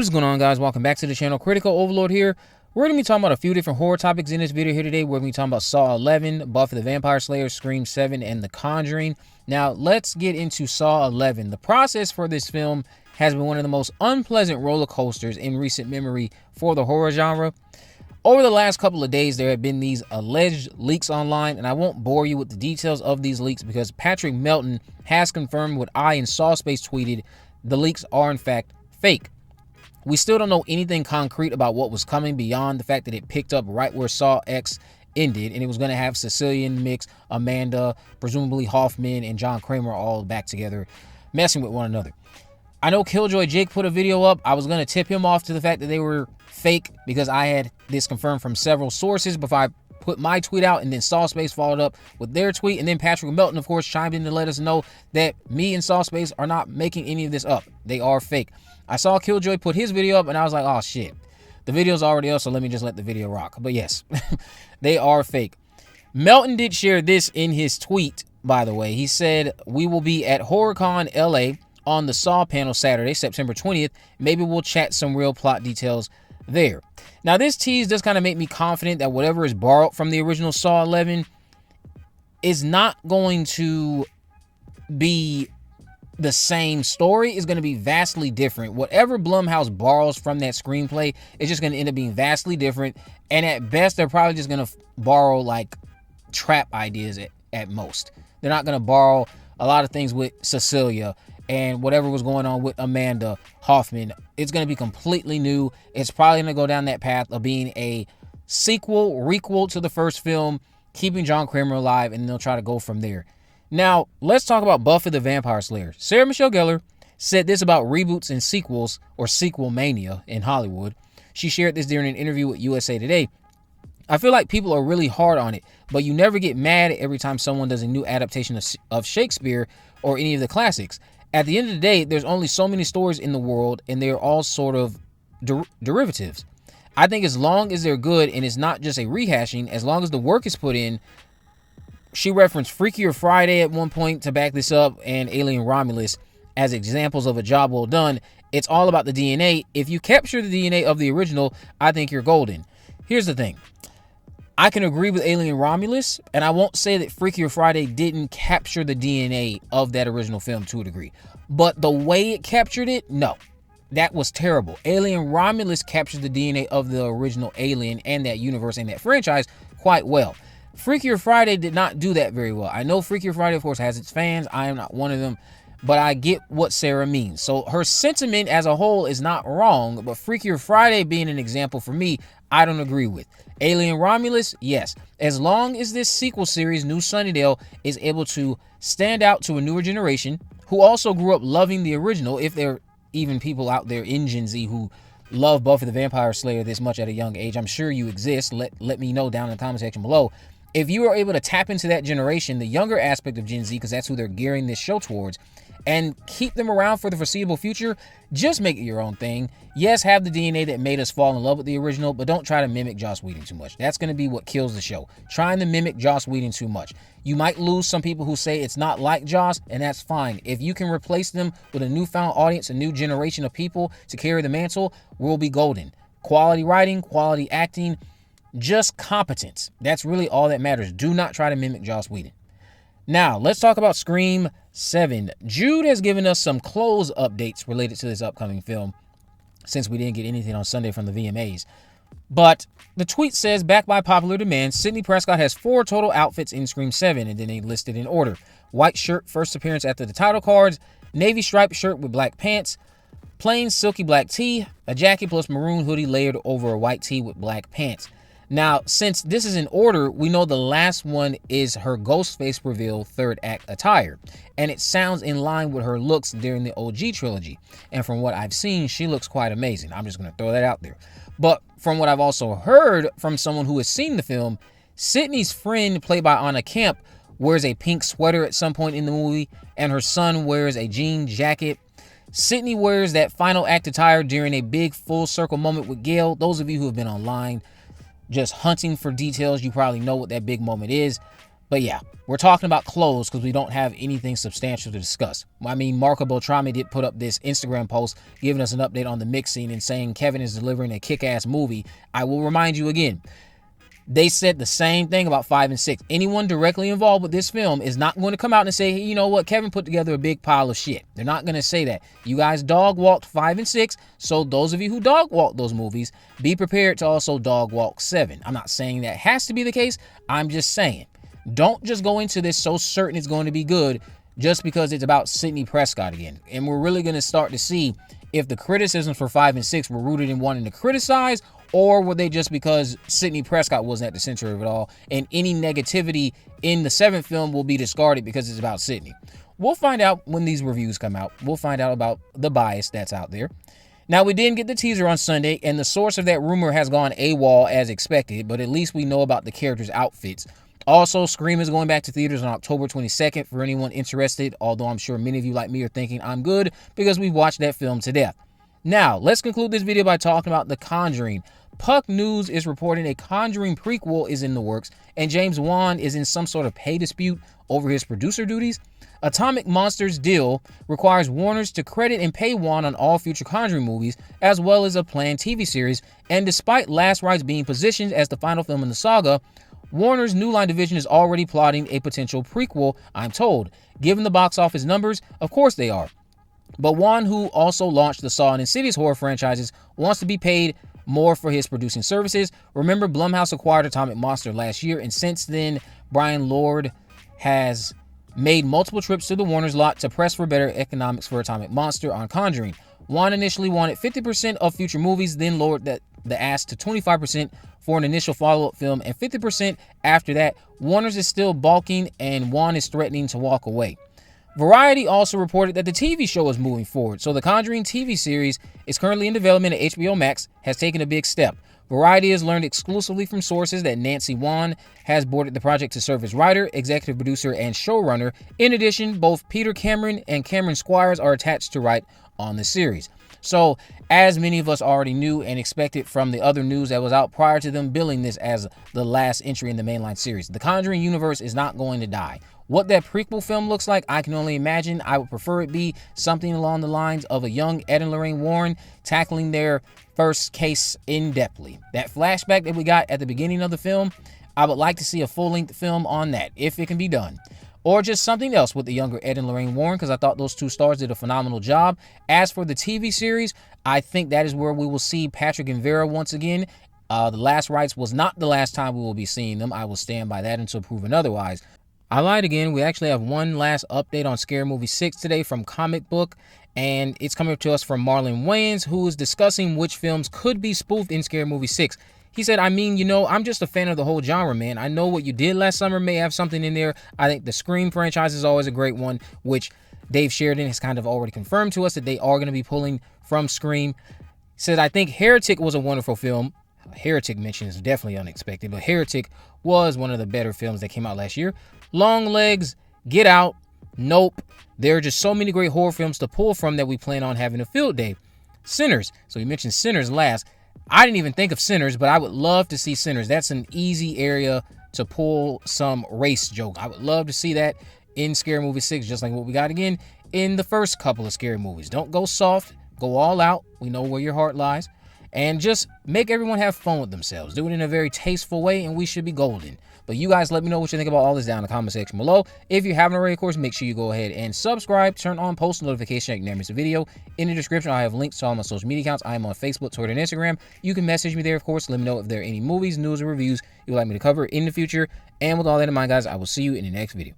What is going on, guys? Welcome back to the channel. Critical Overlord here. We're going to be talking about a few different horror topics in this video here today. We're going to be talking about Saw 11, Buffy the Vampire Slayer, Scream 7, and The Conjuring. Now, let's get into Saw 11. The process for this film has been one of the most unpleasant roller coasters in recent memory for the horror genre. Over the last couple of days, there have been these alleged leaks online, and I won't bore you with the details of these leaks because Patrick Melton has confirmed what I and Saw Space tweeted. The leaks are, in fact, fake. We still don't know anything concrete about what was coming beyond the fact that it picked up right where Saw X ended, and it was going to have Cecilia in the mix, Amanda, presumably Hoffman, and John Kramer all back together, messing with one another. I know Killjoy Jake put a video up. I was going to tip him off to the fact that they were fake because I had this confirmed from several sources before I put my tweet out, and then Saw Space followed up with their tweet, and then Patrick Melton, of course, chimed in to let us know that me and Saw Space are not making any of this up. They are fake. I saw Killjoy put his video up, and I was like, oh, shit. The video's already up, so let me just let the video rock. But yes, they are fake. Melton did share this in his tweet, by the way. He said, we will be at HorrorCon LA on the Saw panel Saturday, September 20th. Maybe we'll chat some real plot details there. Now, this tease does kind of make me confident that whatever is borrowed from the original Saw 11 is not going to be the same story. Is going to be vastly different. Whatever Blumhouse borrows from that screenplay is just going to end up being vastly different, and at best they're probably just going to borrow like trap ideas at most. They're not going to borrow a lot of things with Cecilia and whatever was going on with Amanda Hoffman. It's going to be completely new. It's probably going to go down that path of being a sequel, requel to the first film, keeping John Kramer alive, and they'll try to go from there. Now, let's talk about Buffy the Vampire Slayer. Sarah Michelle Gellar said this about reboots and sequels, or sequel mania in Hollywood. She shared this during an interview with USA Today. I feel like people are really hard on it, but you never get mad every time someone does a new adaptation of Shakespeare or any of the classics. At the end of the day, there's only so many stories in the world, and they're all sort of derivatives. I think as long as they're good and it's not just a rehashing, as long as the work is put in. She referenced Freakier Friday at one point to back this up, and Alien Romulus as examples of a job well done. It's all about the DNA. If you capture the DNA of the original, I think you're golden. Here's the thing. I can agree with Alien Romulus, and I won't say that Freakier Friday didn't capture the DNA of that original film to a degree. But the way it captured it, no. That was terrible. Alien Romulus captured the DNA of the original Alien and that universe and that franchise quite well. Freakier Friday did not do that very well. I know Freakier Friday, of course, has its fans. I am not one of them, but I get what Sarah means. So her sentiment as a whole is not wrong, but Freakier Friday being an example for me, I don't agree with. Alien Romulus, yes. As long as this sequel series, New Sunnydale, is able to stand out to a newer generation who also grew up loving the original, if there are even people out there in Gen Z who love Buffy the Vampire Slayer this much at a young age, I'm sure you exist. Let me know down in the comment section below. If you are able to tap into that generation, the younger aspect of Gen Z, because that's who they're gearing this show towards, and keep them around for the foreseeable future, just make it your own thing. Yes, have the DNA that made us fall in love with the original, but don't try to mimic Joss Whedon too much. That's going to be what kills the show. Trying to mimic Joss Whedon too much. You might lose some people who say it's not like Joss, and that's fine. If you can replace them with a newfound audience, a new generation of people to carry the mantle, we'll be golden. Quality writing, quality acting, just competence. That's really all that matters. Do not try to mimic Joss Whedon. Now, let's talk about Scream 7. Jude has given us some close updates related to this upcoming film, since we didn't get anything on Sunday from the VMAs. But the tweet says, backed by popular demand, Sidney Prescott has 4 total outfits in Scream 7, and then they listed in order. White shirt, first appearance after the title cards, navy striped shirt with black pants, plain silky black tee, a jacket plus maroon hoodie layered over a white tee with black pants. Now, since this is in order, we know the last one is her Ghostface reveal third act attire, and it sounds in line with her looks during the OG trilogy. And from what I've seen, she looks quite amazing. I'm just going to throw that out there. But from what I've also heard from someone who has seen the film, Sydney's friend, played by Anna Camp, wears a pink sweater at some point in the movie, and her son wears a jean jacket. Sydney wears that final act attire during a big full circle moment with Gail. Those of you who have been online just hunting for details, you probably know what that big moment is. But yeah, we're talking about clothes because we don't have anything substantial to discuss. I mean, Marco Beltrami did put up this Instagram post giving us an update on the mixing and saying Kevin is delivering a kick-ass movie. I will remind you again, they said the same thing about 5 and 6. Anyone directly involved with this film is not going to come out and say, hey, you know what, Kevin put together a big pile of shit. They're not going to say that. You guys dog walked 5 and 6, so those of you who dog walked those movies, be prepared to also dog walk 7. I'm not saying that has to be the case. I'm just saying, don't just go into this so certain it's going to be good just because it's about Sidney Prescott again. And we're really going to start to see if the criticisms for 5 and 6 were rooted in wanting to criticize, or were they just because Sidney Prescott wasn't at the center of it all, and any negativity in the 7th film will be discarded because it's about Sidney. We'll find out when these reviews come out. We'll find out about the bias that's out there. Now, we didn't get the teaser on Sunday, and the source of that rumor has gone AWOL as expected, but at least we know about the characters' outfits. Also, Scream is going back to theaters on October 22nd for anyone interested, although I'm sure many of you like me are thinking I'm good because we've watched that film to death. Now, let's conclude this video by talking about The Conjuring. Puck News is reporting a Conjuring prequel is in the works, and James Wan is in some sort of pay dispute over his producer duties. Atomic Monsters' deal requires Warner's to credit and pay Wan on all future Conjuring movies, as well as a planned TV series, and despite Last Rites being positioned as the final film in the saga, Warner's New Line division is already plotting a potential prequel, I'm told. Given the box office numbers, of course they are. But Wan, who also launched the Saw and Insidious horror franchises, wants to be paid more for his producing services. Remember, Blumhouse acquired Atomic Monster last year, and since then, Brian Lord has made multiple trips to the Warner's lot to press for better economics for Atomic Monster on Conjuring. Wan initially wanted 50% of future movies, then lowered the ask to 25% for an initial follow-up film, and 50% after that. Warner's is still balking, and Wan is threatening to walk away. Variety also reported that the TV show is moving forward, so the Conjuring TV series is currently in development at HBO Max, has taken a big step. Variety has learned exclusively from sources that Nancy Wan has boarded the project to serve as writer, executive producer, and showrunner. In addition, both Peter Cameron and Cameron Squires are attached to write on the series. So, as many of us already knew and expected from the other news that was out prior to them billing this as the last entry in the mainline series, the Conjuring Universe is not going to die. What that prequel film looks like, I can only imagine. I would prefer it be something along the lines of a young Ed and Lorraine Warren tackling their first case in-depthly. That flashback that we got at the beginning of the film, I would like to see a full-length film on that, if it can be done. Or just something else with the younger Ed and Lorraine Warren, because I thought those two stars did a phenomenal job. As for the TV series, I think that is where we will see Patrick and Vera once again. The Last Rites was not the last time we will be seeing them. I will stand by that until proven otherwise. I lied again. We actually have one last update on Scary Movie 6 today from Comic Book, and it's coming to us from Marlon Wayans, who is discussing which films could be spoofed in Scary Movie 6. He said, I mean, you know, I'm just a fan of the whole genre, man. I know what you did last summer may have something in there. I think the Scream franchise is always a great one, which Dave Sheridan has kind of already confirmed to us that they are going to be pulling from Scream. He said, I think Heretic was a wonderful film. Heretic mention is definitely unexpected, but Heretic was one of the better films that came out last year. Long Legs, Get Out, Nope. There are just so many great horror films to pull from that we plan on having a field day. Sinners. So he mentioned Sinners last. I didn't even think of Sinners, but I would love to see Sinners. That's an easy area to pull some race joke. I would love to see that in Scary Movie 6, just like what we got again in the first couple of Scary Movies. Don't go soft. Go all out. We know where your heart lies. And just make everyone have fun with themselves. Do it in a very tasteful way, and we should be golden. But you guys let me know what you think about all this down in the comment section below. If you haven't already, of course, make sure you go ahead and subscribe. Turn on post notifications so you can never miss a video. In the description, I have links to all my social media accounts. I am on Facebook, Twitter, and Instagram. You can message me there, of course. Let me know if there are any movies, news, or reviews you would like me to cover in the future. And with all that in mind, guys, I will see you in the next video.